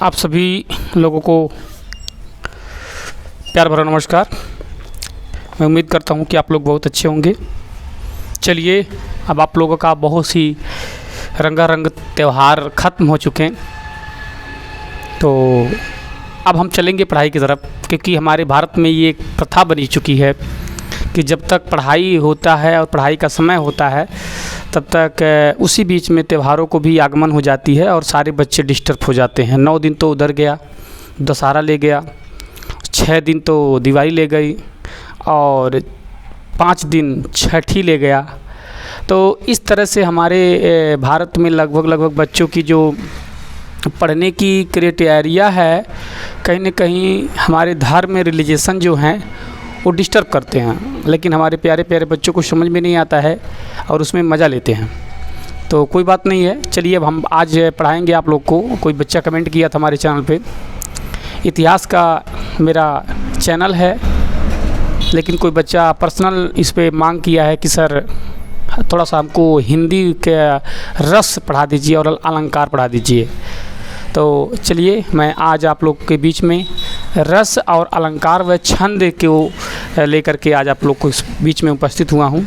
आप सभी लोगों को प्यार भरा नमस्कार। मैं उम्मीद करता हूँ कि आप लोग बहुत अच्छे होंगे। चलिए, अब आप लोगों का बहुत सी रंगारंग त्यौहार ख़त्म हो चुके हैं, तो अब हम चलेंगे पढ़ाई की तरफ, क्योंकि हमारे भारत में ये एक प्रथा बनी चुकी है कि जब तक पढ़ाई होता है और पढ़ाई का समय होता है तब तक उसी बीच में त्योहारों को भी आगमन हो जाती है और सारे बच्चे डिस्टर्ब हो जाते हैं। 9 दिन तो उधर गया, दशहरा ले गया, 6 दिन तो दिवाली ले गई और 5 दिन छठी ले गया। तो इस तरह से हमारे भारत में लगभग बच्चों की जो पढ़ने की क्राइटेरिया है, कहीं न कहीं हमारे धर्म रिलीजिएशन जो हैं वो डिस्टर्ब करते हैं, लेकिन हमारे प्यारे प्यारे बच्चों को समझ में नहीं आता है और उसमें मज़ा लेते हैं। तो कोई बात नहीं है, चलिए अब हम आज पढ़ाएंगे आप लोग को। कोई बच्चा कमेंट किया था हमारे चैनल पे, इतिहास का मेरा चैनल है, लेकिन कोई बच्चा पर्सनल इस पे मांग किया है कि सर थोड़ा सा हमको हिंदी के रस पढ़ा दीजिए और अलंकार पढ़ा दीजिए। तो चलिए, मैं आज आप लोग के बीच में रस और अलंकार व छंद को लेकर के आज आप लोग को इस बीच में उपस्थित हुआ हूँ।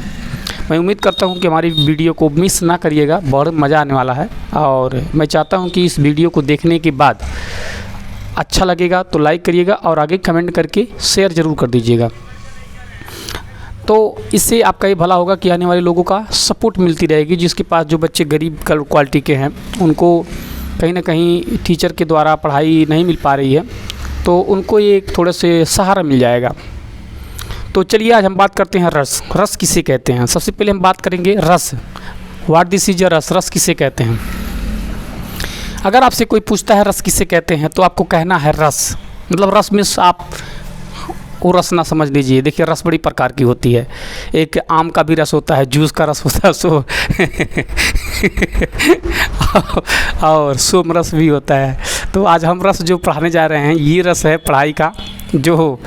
मैं उम्मीद करता हूँ कि हमारी वीडियो को मिस ना करिएगा, बहुत मज़ा आने वाला है। और मैं चाहता हूँ कि इस वीडियो को देखने के बाद अच्छा लगेगा तो लाइक करिएगा और आगे कमेंट करके शेयर ज़रूर कर दीजिएगा। तो इससे आपका ये भला होगा कि आने वाले लोगों का सपोर्ट मिलती रहेगी। जिसके पास जो बच्चे गरीब क्वालिटी के हैं, उनको कहीं ना कहीं टीचर के द्वारा पढ़ाई नहीं मिल पा रही है, तो उनको ये थोड़े से सहारा मिल जाएगा। तो चलिए आज हम बात करते हैं रस। रस किसे कहते हैं? सबसे पहले हम बात करेंगे रस। व्हाट दिस इज अ रस? रस किसे कहते हैं? अगर आपसे कोई पूछता है रस किसे कहते हैं, तो आपको कहना है रस, मतलब रस मीन्स आप वो रस ना समझ लीजिए। देखिए, रस बड़ी प्रकार की होती है। एक आम का भी रस होता है, जूस का रस होता है, सो और सोम रस भी होता है। तो आज हम रस जो पढ़ाने जा रहे हैं, ये रस है पढ़ाई का, जो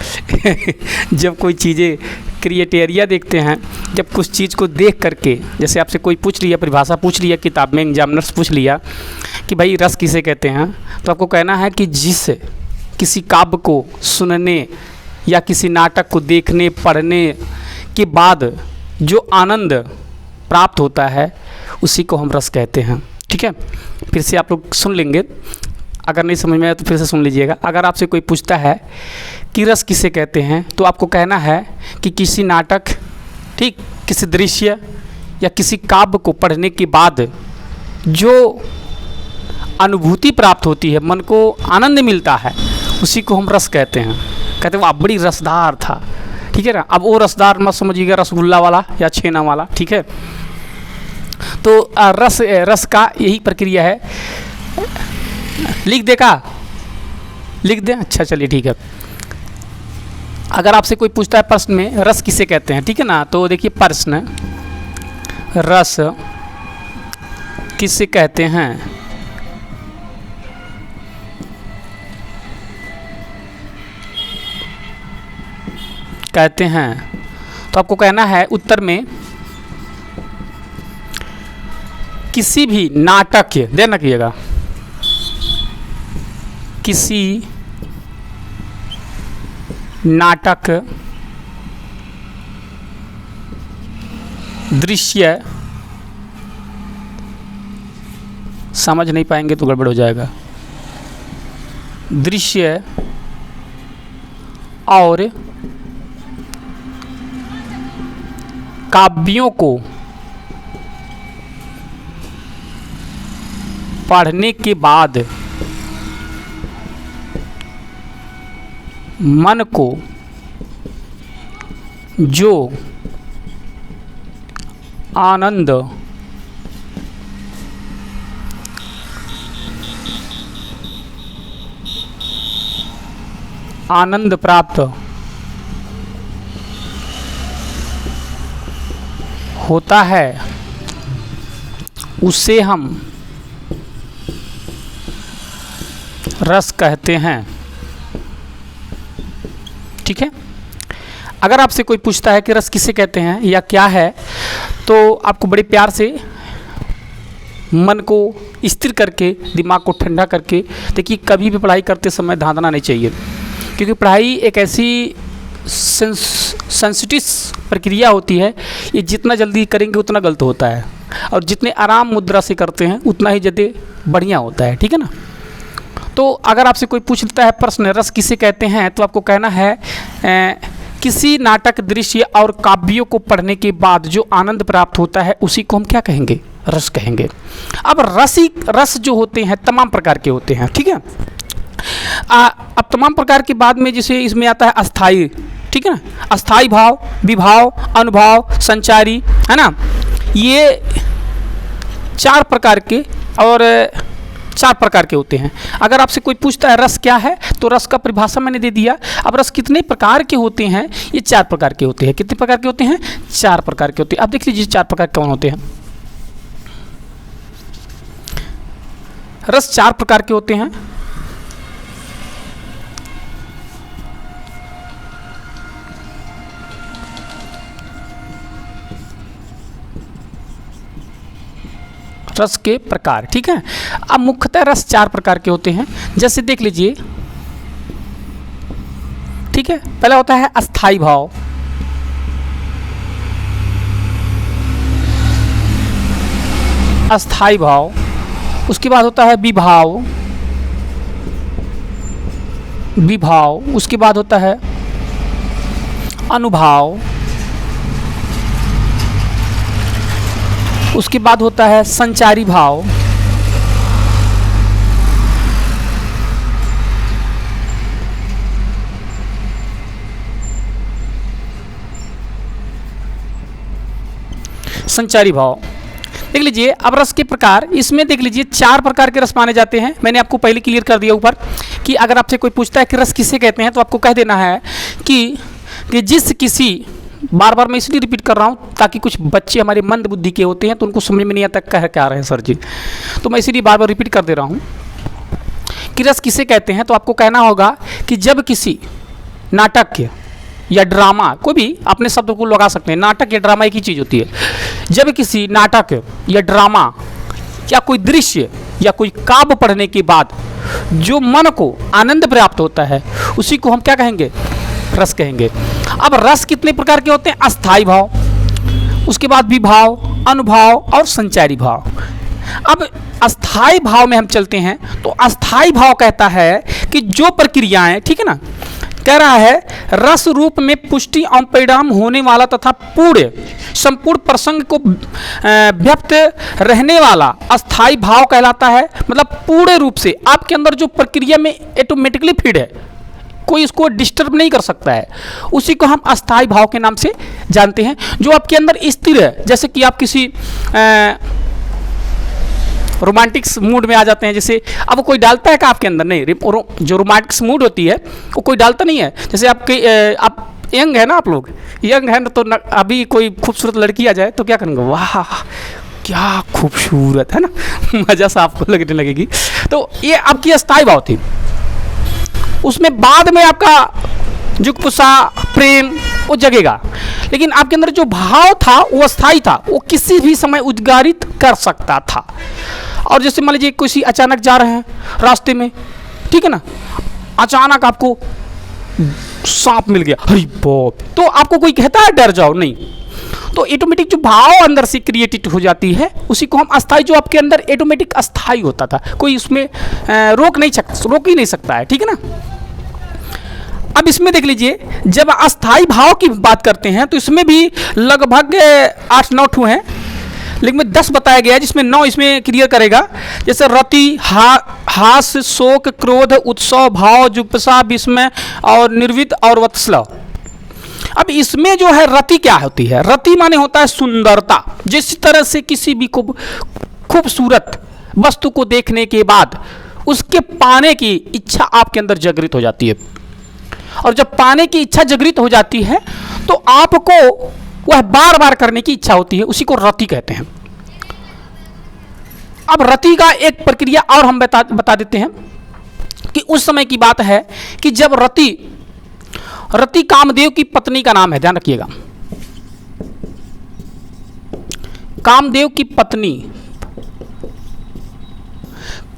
जब कोई चीज़ें क्राइटेरिया देखते हैं, जब कुछ चीज़ को देख करके, जैसे आपसे कोई पूछ लिया, परिभाषा पूछ लिया किताब में, एग्जामिनर्स पूछ लिया कि भाई रस किसे कहते हैं, तो आपको कहना है कि जिस किसी काव्य को सुनने या किसी नाटक को देखने पढ़ने के बाद जो आनंद प्राप्त होता है, उसी को हम रस कहते हैं। ठीक है, फिर से आप लोग सुन लेंगे, अगर नहीं समझ में आया तो फिर से सुन लीजिएगा। अगर आपसे कोई पूछता है कि रस किसे कहते हैं, तो आपको कहना है कि किसी नाटक, ठीक, किसी दृश्य या किसी काव्य को पढ़ने के बाद जो अनुभूति प्राप्त होती है, मन को आनंद मिलता है, उसी को हम रस कहते हैं। कहते हैं वाह बड़ी रसदार था, ठीक है ना। अब वो रसदार मत समझिएगा रसगुल्ला वाला या छेना वाला, ठीक है। तो रस का यही प्रक्रिया है। लिख दे का? लिख दे? अच्छा चलिए ठीक है। अगर आपसे कोई पूछता है प्रश्न में रस किसे कहते हैं, ठीक है ना, तो देखिए प्रश्न, रस किसे कहते हैं? कहते हैं, तो आपको कहना है उत्तर में किसी भी नाटक, ध्यान रखिएगा, किसी नाटक, दृश्य, समझ नहीं पाएंगे तो गड़बड़ हो जाएगा, दृश्य और काव्यों को पढ़ने के बाद मन को जो आनंद प्राप्त होता है, उसे हम रस कहते हैं। ठीक है। अगर आपसे कोई पूछता है कि रस किसे कहते हैं या क्या है, तो आपको बड़े प्यार से मन को स्थिर करके, दिमाग को ठंडा करके। देखिए कभी भी पढ़ाई करते समय धांधना नहीं चाहिए, क्योंकि पढ़ाई एक ऐसी सेंसिटिव प्रक्रिया होती है, ये जितना जल्दी करेंगे उतना गलत होता है, और जितने आराम मुद्रा से करते हैं उतना ही ज़्यादा बढ़िया होता है, ठीक है ना। तो अगर आपसे कोई पूछता है प्रश्न रस किसे कहते हैं, तो आपको कहना है किसी नाटक, दृश्य और काव्यों को पढ़ने के बाद जो आनंद प्राप्त होता है उसी को हम क्या कहेंगे, रस कहेंगे। अब रस जो होते हैं तमाम प्रकार के होते हैं, ठीक है। अब तमाम प्रकार के बाद में जैसे इसमें आता है अस्थाई, ठीक है ना, अस्थाई भाव, विभाव, अनुभाव, संचारी, है ना। ये 4 प्रकार के और 4 प्रकार के होते हैं। अगर आपसे कोई पूछता है रस क्या है, तो रस का परिभाषा मैंने दे दिया। अब रस कितने प्रकार के होते हैं, ये 4 प्रकार के होते हैं। कितने प्रकार के होते हैं, 4 प्रकार के होते हैं। अब देख लीजिए 4 प्रकार कौन होते हैं। रस 4 प्रकार के होते हैं। रस के प्रकार, ठीक है। अब मुख्यतः रस 4 प्रकार के होते हैं। जैसे देख लीजिए, ठीक है, पहला होता है अस्थाई भाव, अस्थाई भाव। उसके बाद होता है विभाव, विभाव। उसके बाद होता है अनुभाव। उसके बाद होता है संचारी भाव। संचारी भाव देख लीजिए। अब रस के प्रकार, इसमें देख लीजिए 4 प्रकार के रस माने जाते हैं। मैंने आपको पहले क्लियर कर दिया ऊपर कि अगर आपसे कोई पूछता है कि रस किसे कहते हैं, तो आपको कह देना है कि जिस किसी, बार बार मैं इसलिए रिपीट कर रहा हूँ ताकि कुछ बच्चे हमारे मंद बुद्धि के होते हैं तो उनको समझ में नहीं आता कह क्या रहे हैं सर जी, तो मैं इसीलिए बार बार रिपीट कर दे रहा हूँ कि रस किसे कहते हैं। तो आपको कहना होगा कि जब किसी नाटक या ड्रामा, कोई भी अपने शब्द को लगा सकते हैं, नाटक या ड्रामा एक ही चीज़ होती है। जब किसी नाटक या ड्रामा या कोई दृश्य या कोई काव्य पढ़ने के बाद जो मन को आनंद प्राप्त होता है उसी को हम क्या कहेंगे, रस कहेंगे। अब रस कितने प्रकार के होते हैं, अस्थाई भाव, उसके बाद विभाव, अनुभाव और संचारी भाव। अब अस्थाई भाव में हम चलते हैं तो अस्थाई भाव कहता है कि जो प्रक्रियाएं, ठीक है ना, कह रहा है रस रूप में पुष्टि और परिणाम होने वाला तथा पूरे संपूर्ण प्रसंग को व्याप्त रहने वाला अस्थाई भाव कहलाता है। मतलब पूरे रूप से आपके अंदर जो प्रक्रिया में ऑटोमेटिकली फीड है, कोई इसको डिस्टर्ब नहीं कर सकता है, उसी को हम अस्थाई भाव के नाम से जानते हैं। जो आपके अंदर स्थिर है, जैसे कि आप किसी रोमांटिक्स मूड में आ जाते हैं। जैसे अब कोई डालता है क्या आपके अंदर, नहीं, जो रोमांटिक्स मूड होती है वो कोई डालता नहीं है। जैसे आप यंग है ना, आप लोग यंग है ना, तो अभी कोई खूबसूरत लड़की आ जाए तो क्या करेंगे, वाह क्या खूबसूरत है ना, मज़ा सा आपको लगने लगेगी। तो ये आपकी अस्थाई भाव थी। उसमें बाद में आपका जुगपुसा प्रेम वो जगेगा, लेकिन आपके अंदर जो भाव था वो अस्थाई था, वो किसी भी समय उद्गारित कर सकता था। और जैसे मान लीजिए किसी अचानक जा रहे हैं रास्ते में, ठीक है ना, अचानक आपको सांप मिल गया, अरे बाप, तो आपको कोई कहता है डर जाओ, नहीं, तो ऑटोमेटिक जो भाव अंदर से क्रिएटेड हो जाती है उसी को हम अस्थाई, जो आपके अंदर ऑटोमेटिक अस्थाई होता था, कोई उसमें रोक ही नहीं सकता है, ठीक है ना। अब इसमें देख लीजिए, जब अस्थाई भाव की बात करते हैं तो इसमें भी लगभग 8-9 ठू हैं, लेकिन 10 बताया गया है, जिसमें 9 इसमें क्लियर करेगा। जैसे रति, हास, शोक, क्रोध, उत्सव, भाव, जुगपसा, विस्मय और निर्वित और वत्सला। अब इसमें जो है रति क्या होती है, रति माने होता है सुंदरता। जिस तरह से किसी भी खूबसूरत वस्तु को देखने के बाद उसके पाने की इच्छा आपके अंदर जागृत हो जाती है, और जब पाने की इच्छा जागृत हो जाती है तो आपको वह बार बार करने की इच्छा होती है, उसी को रति कहते हैं। अब रति का एक प्रक्रिया और हम बता देते हैं कि उस समय की बात है कि जब रति कामदेव की पत्नी का नाम है, ध्यान रखिएगा, कामदेव की पत्नी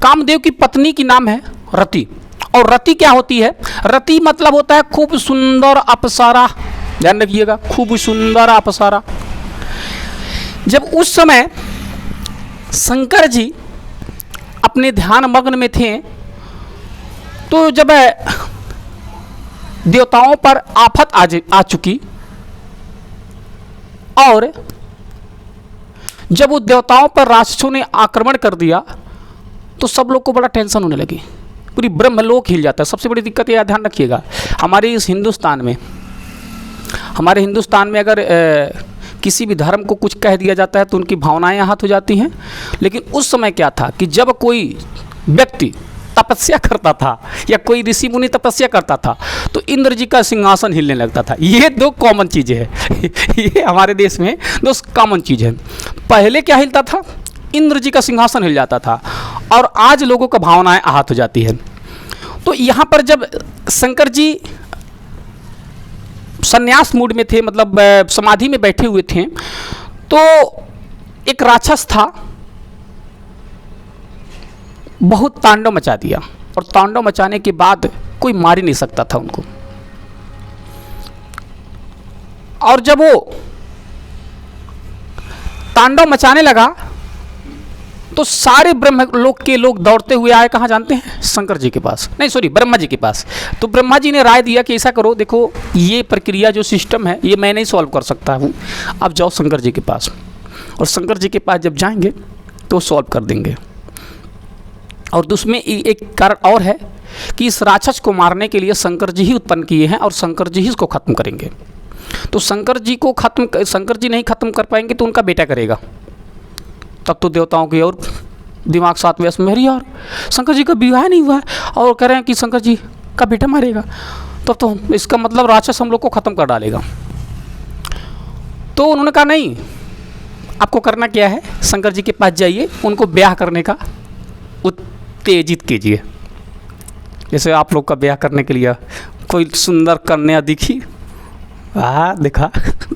कामदेव की पत्नी की नाम है रति। और रति क्या होती है? रति मतलब होता है खूब सुंदर अप्सरा। ध्यान रखिएगा, खूब सुंदर अप्सरा। जब उस समय शंकर जी अपने ध्यान मग्न में थे, तो जब देवताओं पर आफत आ चुकी, और जब वो देवताओं पर राक्षसों ने आक्रमण कर दिया, तो सब लोग को बड़ा टेंशन होने लगी। पूरी ब्रह्मलोक हिल जाता है। सबसे बड़ी दिक्कत यह ध्यान रखिएगा, हमारे इस हिंदुस्तान में अगर किसी भी धर्म को कुछ कह दिया जाता है तो उनकी भावनाएं आहत हो जाती हैं। लेकिन उस समय क्या था कि जब कोई व्यक्ति तपस्या करता था या कोई ऋषि मुनि तपस्या करता था, तो इंद्र जी का सिंहासन हिलने लगता था। ये दो कॉमन चीज़ें हैं ये हमारे देश में दो कॉमन चीज़ हैं। पहले क्या हिलता था? इंद्र जी का सिंहासन हिल जाता था, और आज लोगों का भावनाएं आहत हो जाती है। तो यहाँ पर जब शंकर जी संन्यास मूड में थे, मतलब समाधि में बैठे हुए थे, तो एक राक्षस था, बहुत तांडव मचा दिया, और तांडव मचाने के बाद कोई मार ही नहीं सकता था उनको। और जब वो तांडव मचाने लगा, तो सारे ब्रह्मलोक के लोग दौड़ते हुए आए, कहाँ जानते हैं? शंकर जी के पास, नहीं सॉरी, ब्रह्मा जी के पास। तो ब्रह्मा जी ने राय दिया कि ऐसा करो, देखो ये प्रक्रिया जो सिस्टम है ये मैं नहीं सॉल्व कर सकता हूँ, आप जाओ शंकर जी के पास। और शंकर जी के पास जब जाएंगे तो सॉल्व कर देंगे। और उसमें एक कारण और है कि इस राक्षस को मारने के लिए शंकर जी ही उत्पन्न किए हैं, और शंकर जी ही इसको खत्म करेंगे। तो शंकर जी नहीं खत्म कर पाएंगे तो उनका बेटा करेगा। तब तो देवताओं की और दिमाग साथ व्यस्त में, यार शंकर जी का विवाह नहीं हुआ है और कह रहे हैं कि शंकर जी का बेटा मारेगा, तब तो इसका मतलब राक्षस हम लोग को ख़त्म कर डालेगा। तो उन्होंने कहा नहीं, आपको करना क्या है, शंकर जी के पास जाइए, उनको ब्याह करने का उत्तेजित कीजिए। जैसे आप लोग का ब्याह करने के लिए कोई सुंदर कन्या दिखी, देखा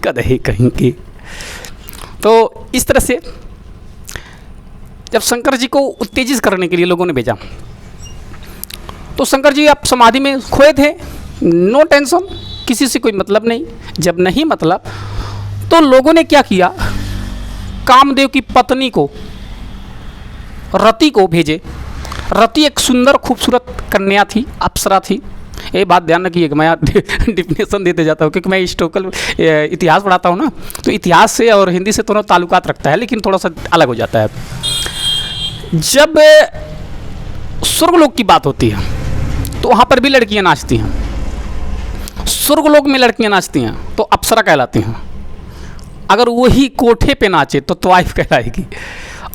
कदही कहीं की। तो इस तरह से जब शंकर जी को उत्तेजित करने के लिए लोगों ने भेजा, तो शंकर जी अब समाधि में खोए थे, नो टेंशन, किसी से कोई मतलब नहीं। जब नहीं मतलब, तो लोगों ने क्या किया, कामदेव की पत्नी को, रति को भेजे। रति एक सुंदर खूबसूरत कन्या थी, अप्सरा थी। ये बात ध्यान रखिएगा, मैं डिफिनेशन देते जाता हूँ क्योंकि मैं हिस्टोरिकल इतिहास पढ़ाता हूँ ना, तो इतिहास से और हिंदी से दोनों ताल्लुकात रखता है, लेकिन थोड़ा सा अलग हो जाता है। जब स्वर्गलोक की बात होती है तो वहाँ पर भी लड़कियाँ नाचती हैं। स्वर्गलोक में लड़कियाँ नाचती हैं तो अप्सरा कहलाती हैं। अगर वही कोठे पे नाचे तो त्वाइफ कहलाएगी।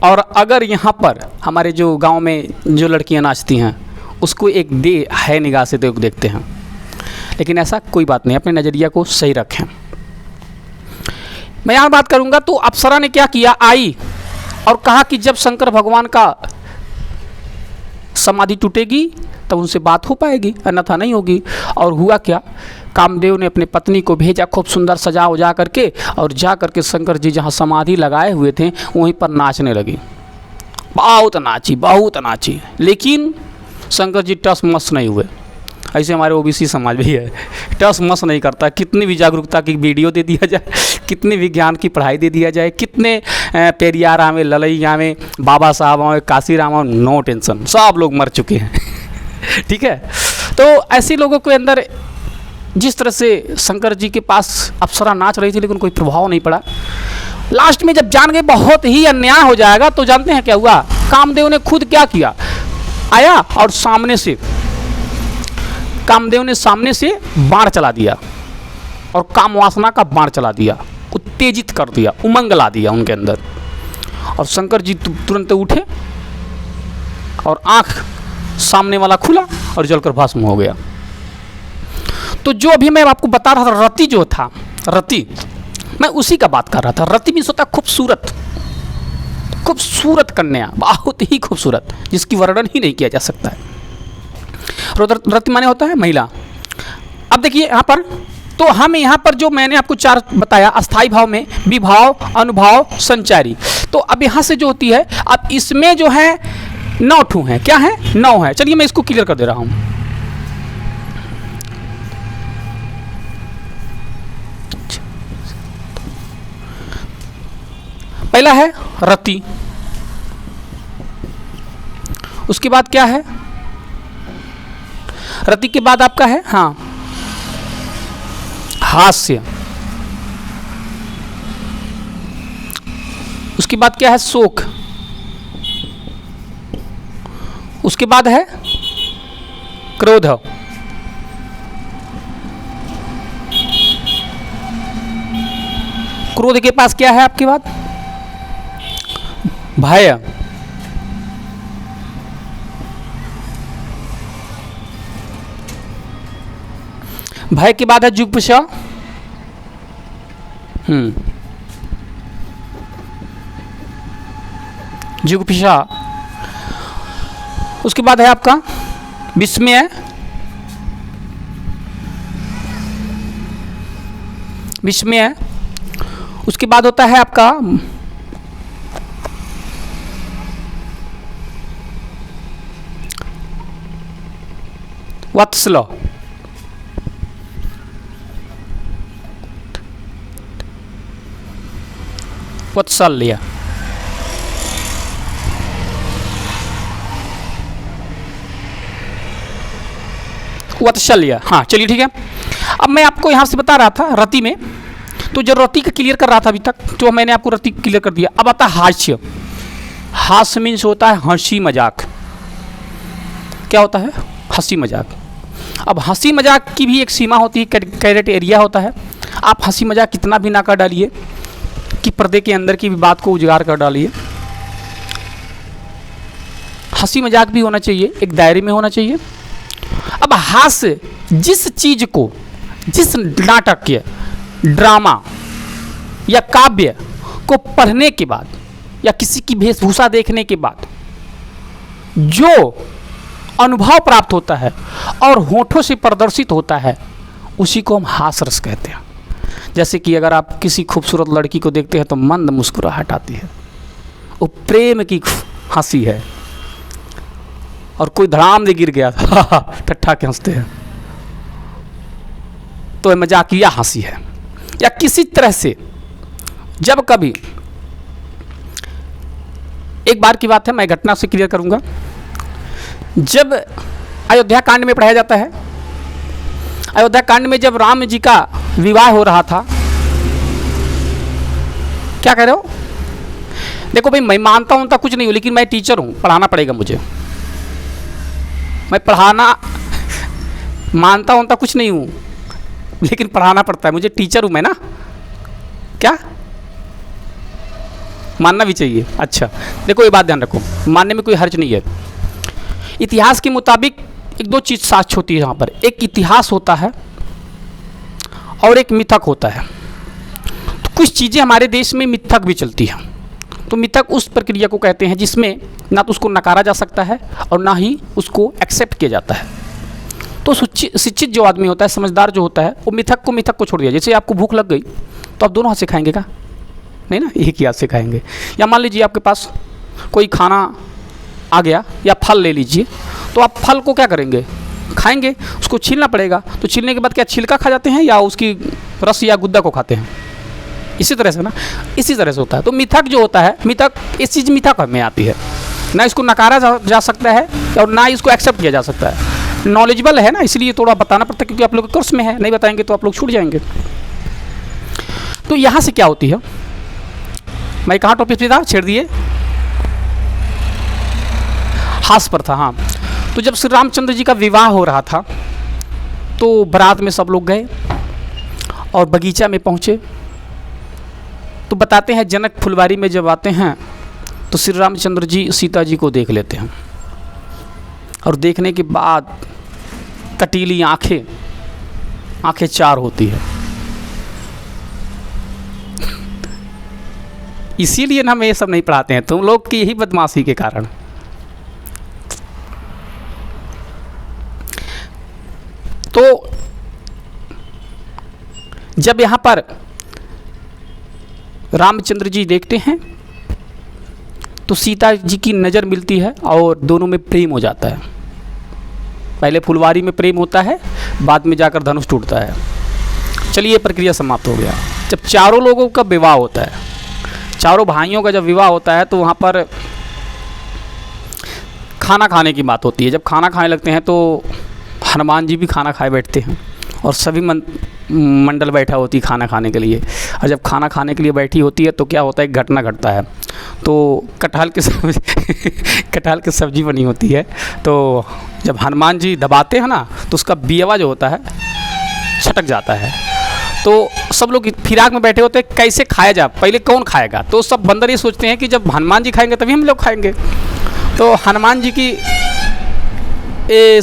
और अगर यहाँ पर हमारे जो गांव में जो लड़कियाँ नाचती हैं उसको एक है निगाह से तो देखते हैं, लेकिन ऐसा कोई बात नहीं, अपने नज़रिया को सही रखें। मैं यहाँ बात करूँगा तो अप्सरा ने क्या किया, आई और कहा कि जब शंकर भगवान का समाधि टूटेगी तब उनसे बात हो पाएगी, अन्यथा नहीं होगी। और हुआ क्या, कामदेव ने अपने पत्नी को भेजा खूब सुंदर सजा उजा करके, और जा करके शंकर जी जहाँ समाधि लगाए हुए थे वहीं पर नाचने लगी। बहुत नाची, लेकिन शंकर जी टस मस नहीं हुए। ऐसे हमारे ओबीसी समाज भी है, टस मस नहीं करता। कितनी भी जागरूकता की वीडियो दे दिया जाए, कितनी भी ज्ञान की पढ़ाई दे दिया जाए, कितने पेरियार आवे, ललई आवे, बाबा साहब आवे, काशी राम आवे, नो टेंशन, सब लोग मर चुके हैं ठीक है। तो ऐसे लोगों के अंदर जिस तरह से शंकर जी के पास अप्सरा नाच रही थी लेकिन कोई प्रभाव नहीं पड़ा। लास्ट में जब जान गए बहुत ही अन्याय हो जाएगा, तो जानते हैं क्या हुआ, कामदेव ने खुद क्या किया, आया और कामदेव ने सामने से बाण चला दिया, और काम वासना का बाण चला दिया, उत्तेजित कर दिया, उमंग ला दिया उनके अंदर। और शंकर जी तुरंत उठे और आंख सामने वाला खुला और जलकर भस्म हो गया। तो जो अभी मैं आपको बता रहा था, रति जो था, रति मैं उसी का बात कर रहा था। रति भी होता खूबसूरत कन्या, बहुत ही खूबसूरत, जिसकी वर्णन ही नहीं किया जा सकता है। रति माने होता है महिला। अब देखिए यहाँ पर, तो हम यहाँ पर जो मैंने आपको चार बताया, अस्थाई भाव में विभाव, अनुभाव, संचारी। तो अब यहाँ से जो होती है, अब इसमें जो है 9 ठू हैं। क्या है? 9 है। चलिए मैं इसको क्लियर कर दे रहा हूं। पहला है रति, उसके बाद क्या है? रति के बाद आपका है हास्य, उसके बाद क्या है? शोक, उसके बाद है क्रोध, क्रोध के पास क्या है आपके बाद? भय, भय के बाद है जुगुप्सा, जुगुप्सा, उसके बाद है आपका विस्मय, विस्मय, उसके बाद होता है आपका वत्सल, वत्सल्य, वत्सल्य। हाँ चलिए ठीक है। अब मैं आपको यहां से बता रहा था रति में, तो जो रति का क्लियर कर रहा था अभी तक, तो मैंने आपको रति क्लियर कर दिया। अब आता है हास्य। हास्य मीन्स होता है हंसी मजाक। क्या होता है? हंसी मजाक। अब हंसी मजाक की भी एक सीमा होती है, कैरेट एरिया होता है। आप हंसी मजाक कितना भी ना कर डालिए कि पर्दे के अंदर की भी बात को उजागर कर डालिए। हंसी मजाक भी होना चाहिए, एक दायरे में होना चाहिए। अब हास्य जिस चीज को, जिस नाटक, ड्रामा या काव्य को पढ़ने के बाद या किसी की वेशभूषा देखने के बाद जो अनुभव प्राप्त होता है और होठों से प्रदर्शित होता है, उसी को हम हास्य रस कहते हैं। जैसे कि अगर आप किसी खूबसूरत लड़की को देखते हैं तो मंद मुस्कुराहट आती है, वो प्रेम की हंसी है। और कोई धड़ाम दे गिर गया ठट्ठा के हंसते हैं, तो मजाकिया हंसी है। या किसी तरह से जब कभी, एक बार की बात है, मैं घटना से क्लियर करूंगा। जब अयोध्या कांड में पढ़ाया जाता है, अयोध्या कांड में जब राम जी का विवाह हो रहा था, क्या कह रहे हो? देखो भाई, मैं मानता हूं तो कुछ नहीं हूं, लेकिन मैं टीचर हूं, पढ़ाना पड़ेगा मुझे। मैं पढ़ाना मानता हूं तो कुछ नहीं हूं, लेकिन पढ़ाना पड़ता है मुझे, टीचर हूं मैं ना। क्या मानना भी चाहिए? अच्छा देखो, ये बात ध्यान रखो, मानने में कोई हर्ज नहीं है। इतिहास के मुताबिक एक दो चीज़ साक्ष्य होती है यहाँ पर। एक इतिहास होता है और एक मिथक होता है। तो कुछ चीज़ें हमारे देश में मिथक भी चलती हैं। तो मिथक उस प्रक्रिया को कहते हैं जिसमें ना तो उसको नकारा जा सकता है और ना ही उसको एक्सेप्ट किया जाता है। तो शिक्षित जो आदमी होता है, समझदार जो होता है, वो मिथक को छोड़ दिया। जैसे आपको भूख लग गई तो आप दोनों हाथ से खाएंगे क्या? नहीं ना, एक ही हाथ से खाएंगे। या मान लीजिए आपके पास कोई खाना आ गया या फल ले लीजिए, तो आप फल को क्या करेंगे? खाएंगे। उसको छीलना पड़ेगा, तो छीलने के बाद क्या छिलका खा जाते हैं या उसकी रस या गुद्दा को खाते हैं? इसी तरह से ना, इसी तरह से होता है। तो मिथक जो होता है, मिथक, इस चीज़ मिथक में आती है, ना इसको नकारा जा सकता है और ना इसको एक्सेप्ट किया जा सकता है। नॉलेजेबल है ना, इसलिए थोड़ा बताना पड़ता है, क्योंकि आप लोग के कोर्स में है, नहीं बताएंगे तो आप लोग छूट जाएंगे। तो यहाँ से क्या होती है, मैं कहाँ टॉपिक पे था, छेड़ दिए, हास्य पर था। हाँ, तो जब श्री रामचंद्र जी का विवाह हो रहा था तो बारात में सब लोग गए और बगीचा में पहुँचे। तो बताते हैं जनक फुलवारी में जब आते हैं तो श्री रामचंद्र जी सीता जी को देख लेते हैं, और देखने के बाद कटीली आंखें चार होती है। इसीलिए ना हम ये सब नहीं पढ़ाते हैं, तुम लोग की यही बदमाशी के कारण। तो जब यहाँ पर रामचंद्र जी देखते हैं तो सीता जी की नज़र मिलती है और दोनों में प्रेम हो जाता है। पहले फुलवारी में प्रेम होता है, बाद में जाकर धनुष टूटता है। चलिए प्रक्रिया समाप्त हो गया। जब चारों लोगों का विवाह होता है, चारों भाइयों का जब विवाह होता है, तो वहाँ पर खाना खाने की बात होती है। जब खाना खाने लगते हैं तो हनुमान जी भी खाना खाए बैठते हैं और सभी मंडल बैठा होती है खाना खाने के लिए। और जब खाना खाने के लिए बैठी होती है तो क्या होता है, एक घटना घटता है। तो कटहल की सब्ज़ी बनी होती है। तो जब हनुमान जी दबाते हैं ना, तो उसका बियवा जो होता है छटक जाता है। तो सब लोग फिराक में बैठे होते हैं, कैसे खाया जाए, पहले कौन खाएगा। तो सब बंदर ये सोचते हैं कि जब हनुमान जी खाएंगे तभी हम लोग खाएंगे। तो हनुमान जी की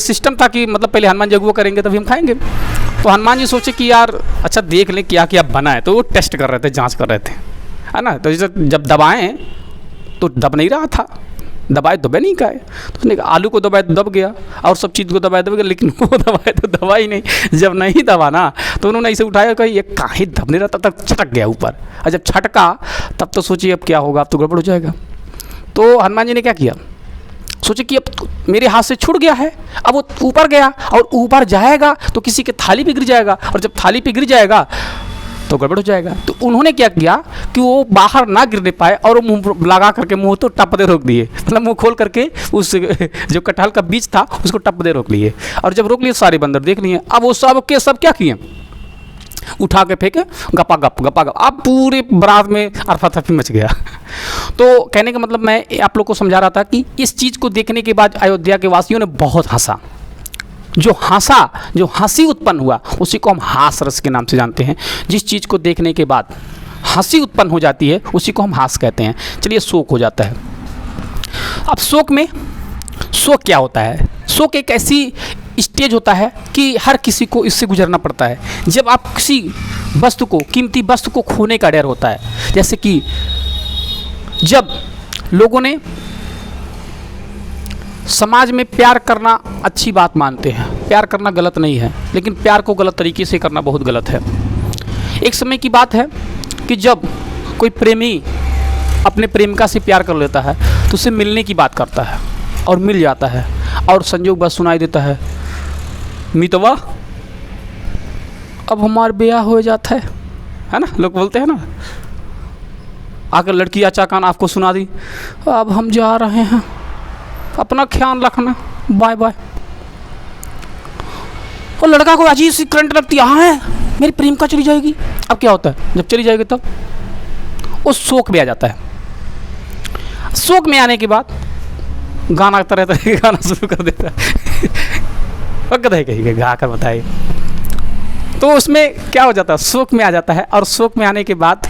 सिस्टम था कि मतलब पहले हनुमान जी अगुआ करेंगे तभी हम खाएंगे। तो हनुमान जी सोचे कि यार अच्छा देख लें क्या क्या बना है। तो वो टेस्ट कर रहे थे, जांच कर रहे थे, है ना। तो जब दबाएं तो दब नहीं रहा था, दबाए दबे नहीं खाए। तो उसने कहा आलू को दबाए तो दब गया और सब चीज़ को दबाए दब गया, लेकिन वो दबाए तो दबा ही नहीं। जब नहीं दबा ना तो उन्होंने इसे उठाया, कहा ये काहे दब नहीं रहा, तब तक छटक गया ऊपर। और जब छटका तब तो सोचिए अब क्या होगा, अब तो गड़बड़ हो जाएगा। तो हनुमान जी ने क्या किया, सोचे कि अब तो मेरे हाथ से छूट गया है, अब वो ऊपर गया और ऊपर जाएगा तो किसी के थाली पे गिर जाएगा, और जब थाली पे गिर जाएगा तो गड़बड़ हो जाएगा। तो उन्होंने क्या किया कि वो बाहर ना गिरने पाए और वो मुंह लगा करके मुंह तो टप दे रोक दिए, मतलब मुंह खोल करके उस जो कटहल का बीज था उसको टप दे रोक लिए। और जब रोक लिए सारे बंदर देख लिए। अब वो सब के सब क्या किए, उठा के फेंके, गपा गप। अब पूरे बारात में अरफा-तफरी मच गया। तो कहने का मतलब मैं आप लोग को समझा रहा था कि इस चीज़ को देखने के बाद अयोध्या के वासियों ने बहुत हंसा। जो हंसी उत्पन्न हुआ उसी को हम हास रस के नाम से जानते हैं। जिस चीज़ को देखने के बाद हंसी उत्पन्न हो जाती है उसी को हम हास कहते हैं। चलिए शोक हो जाता है। अब शोक क्या होता है, शोक एक ऐसी स्टेज होता है कि हर किसी को इससे गुजरना पड़ता है। जब आप किसी वस्तु को, कीमती वस्तु को खोने का डर होता है। जैसे कि जब लोगों ने समाज में प्यार करना अच्छी बात मानते हैं, प्यार करना गलत नहीं है, लेकिन प्यार को गलत तरीके से करना बहुत गलत है। एक समय की बात है कि जब कोई प्रेमी अपने प्रेमिका से प्यार कर लेता है तो उससे मिलने की बात करता है और मिल जाता है, और संजोग बस सुनाई देता है, मितवा अब हमारा ब्याह हो जाता है ना। लोग बोलते हैं ना। आकर लड़की अचानक आपको सुना दी, अब हम जा रहे हैं, अपना ख्याल रखना, बाय बाय। और लड़का को अजीब सी करंट लगती है, हाँ है मेरी प्रेमिका चली जाएगी। अब क्या होता है, जब चली जाएगी तब वो शोक में आ जाता है। शोक में आने के बाद गाना तरह के गाना शुरू कर देता है। वक्त है कहीं गा कर बताइए। तो उसमें क्या हो जाता है, शोक में आ जाता है। और शोक में आने के बाद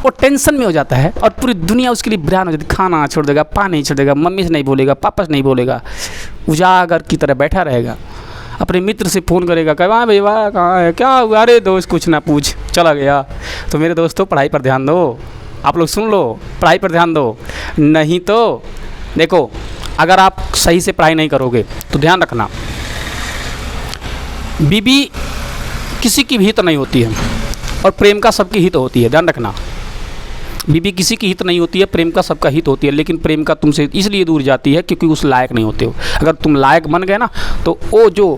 वो टेंशन में हो जाता है और पूरी दुनिया उसके लिए बिरान हो जाती है। खाना छोड़ देगा, पानी छोड़ देगा, मम्मी से नहीं बोलेगा, पापा से नहीं बोलेगा, उजागर की तरह बैठा रहेगा। अपने मित्र से फ़ोन करेगा, कहा भैया कहाँ है, क्या हुआ, अरे दोस्त कुछ ना पूछ, चला गया। तो मेरे दोस्तों पढ़ाई पर ध्यान दो, आप लोग सुन लो, पढ़ाई पर ध्यान दो। नहीं तो देखो, अगर आप सही से पढ़ाई नहीं करोगे तो ध्यान रखना, बीबी किसी की भी हित नहीं होती है और प्रेम का सबकी हित होती है। ध्यान रखना, बीबी किसी की हित नहीं होती है, प्रेम का सबका हित होती है। लेकिन प्रेम का तुमसे इसलिए दूर जाती है क्योंकि उस लायक नहीं होते हो। अगर तुम लायक बन गए ना तो वो जो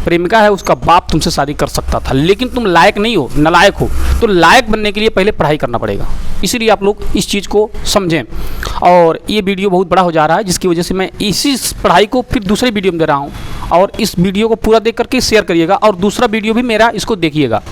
प्रेमिका है उसका बाप तुमसे शादी कर सकता था, लेकिन तुम लायक नहीं हो, नालायक हो। तो लायक बनने के लिए पहले पढ़ाई करना पड़ेगा। इसीलिए आप लोग इस चीज़ को समझें। और ये वीडियो बहुत बड़ा हो जा रहा है, जिसकी वजह से मैं इसी पढ़ाई को फिर दूसरे वीडियो में दे रहा हूँ। और इस वीडियो को पूरा देख करके शेयर करिएगा और दूसरा वीडियो भी मेरा इसको देखिएगा।